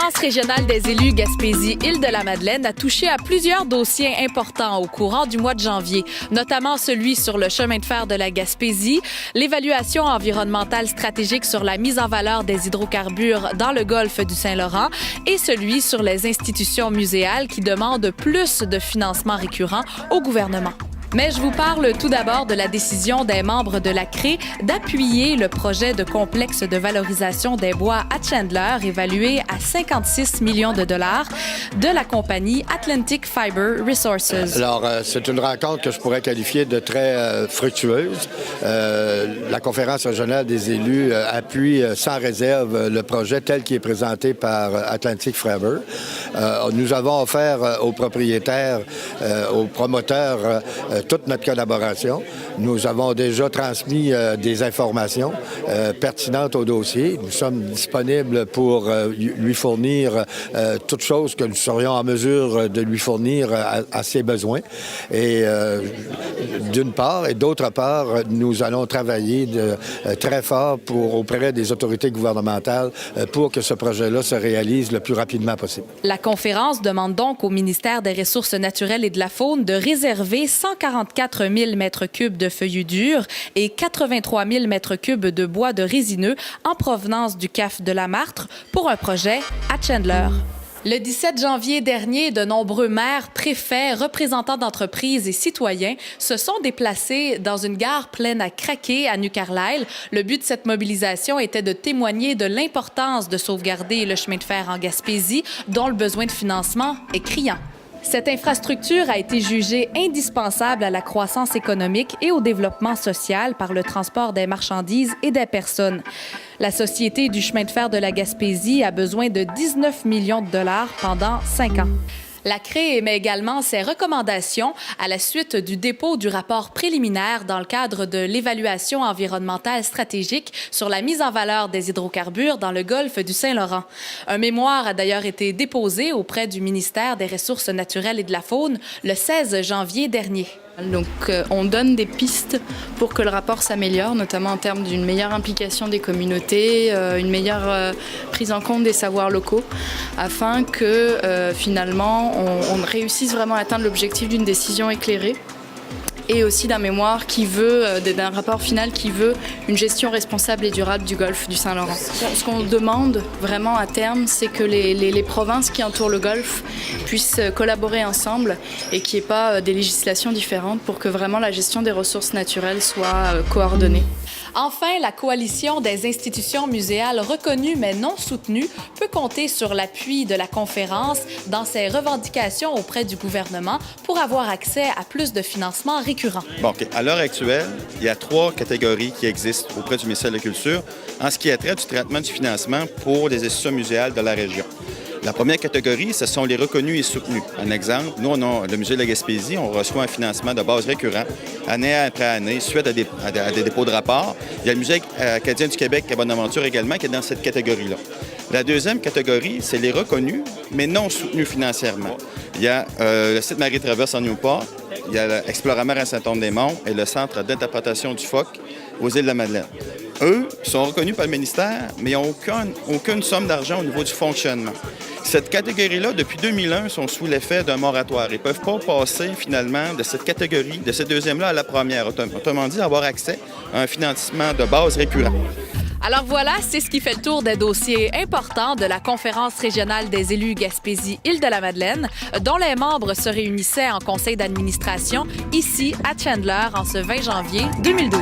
conférence régionale des élus Gaspésie-Île-de-la-Madeleine a touché à plusieurs dossiers importants au courant du mois de janvier, notamment celui sur le chemin de fer de la Gaspésie, l'évaluation environnementale stratégique sur la mise en valeur des hydrocarbures dans le golfe du Saint-Laurent et celui sur les institutions muséales qui demandent plus de financement récurrent au gouvernement. Mais je vous parle tout d'abord de la décision des membres de la CRE d'appuyer le projet de complexe de valorisation des bois à Chandler, évalué à 56 millions de dollars, de la compagnie Atlantic Fiber Resources. Alors, c'est une rencontre que je pourrais qualifier de très fructueuse. La conférence régionale des élus appuie sans réserve le projet tel qu'il est présenté par Atlantic Fiber. Nous avons offert aux propriétaires, aux promoteurs, toute notre collaboration. Nous avons déjà transmis des informations pertinentes au dossier. Nous sommes disponibles pour lui fournir toutes choses que nous serions en mesure de lui fournir à ses besoins. Et d'une part, et d'autre part, nous allons travailler très fort auprès des autorités gouvernementales pour que ce projet-là se réalise le plus rapidement possible. La conférence demande donc au ministère des Ressources naturelles et de la Faune de réserver 144 000 mètres cubes de feuillus durs et 83 000 mètres cubes de bois de résineux en provenance du CAF de la Martre pour un projet à Chandler. Le 17 janvier dernier, de nombreux maires, préfets, représentants d'entreprises et citoyens se sont déplacés dans une gare pleine à craquer à New Carlisle. Le but de cette mobilisation était de témoigner de l'importance de sauvegarder le chemin de fer en Gaspésie, dont le besoin de financement est criant. Cette infrastructure a été jugée indispensable à la croissance économique et au développement social par le transport des marchandises et des personnes. La Société du chemin de fer de la Gaspésie a besoin de 19 millions de dollars pendant 5 ans. La CRE émet également ses recommandations à la suite du dépôt du rapport préliminaire dans le cadre de l'évaluation environnementale stratégique sur la mise en valeur des hydrocarbures dans le golfe du Saint-Laurent. Un mémoire a d'ailleurs été déposé auprès du ministère des Ressources naturelles et de la Faune le 16 janvier dernier. Donc, on donne des pistes pour que le rapport s'améliore, notamment en termes d'une meilleure implication des communautés, une meilleure prise en compte des savoirs locaux, afin que finalement on réussisse vraiment à atteindre l'objectif d'une décision éclairée et aussi d'un mémoire d'un rapport final qui veut une gestion responsable et durable du golfe du Saint-Laurent. Ce qu'on demande vraiment à terme, c'est que les provinces qui entourent le golfe puissent collaborer ensemble et qu'il n'y ait pas des législations différentes pour que vraiment la gestion des ressources naturelles soit coordonnée. Enfin, la coalition des institutions muséales reconnues mais non soutenues peut compter sur l'appui de la conférence dans ses revendications auprès du gouvernement pour avoir accès à plus de financement récurrent. Bon, OK. À l'heure actuelle, il y a 3 catégories qui existent auprès du ministère de la Culture en ce qui a trait du traitement du financement pour les institutions muséales de la région. La première catégorie, ce sont les reconnus et soutenus. Un exemple, nous, le Musée de la Gaspésie, on reçoit un financement de base récurrent, année après année, suite à des dépôts de rapports. Il y a le Musée acadien du Québec à Bonaventure également qui est dans cette catégorie-là. La deuxième catégorie, c'est les reconnus, mais non soutenus financièrement. Il y a le site Marie-Traverse en Newport, il y a l'Exploramar à Saint-Anne-des-Monts et le Centre d'interprétation du phoque aux Îles-de-la-Madeleine. Eux sont reconnus par le ministère, mais ils n'ont aucune somme d'argent au niveau du fonctionnement. Cette catégorie-là, depuis 2001, sont sous l'effet d'un moratoire. Ils ne peuvent pas passer, finalement, de cette catégorie, de cette deuxième-là à la première. Autrement dit, avoir accès à un financement de base récurrent. Alors voilà, c'est ce qui fait le tour des dossiers importants de la conférence régionale des élus Gaspésie-Île-de-la-Madeleine, dont les membres se réunissaient en conseil d'administration ici à Chandler en ce 20 janvier 2012.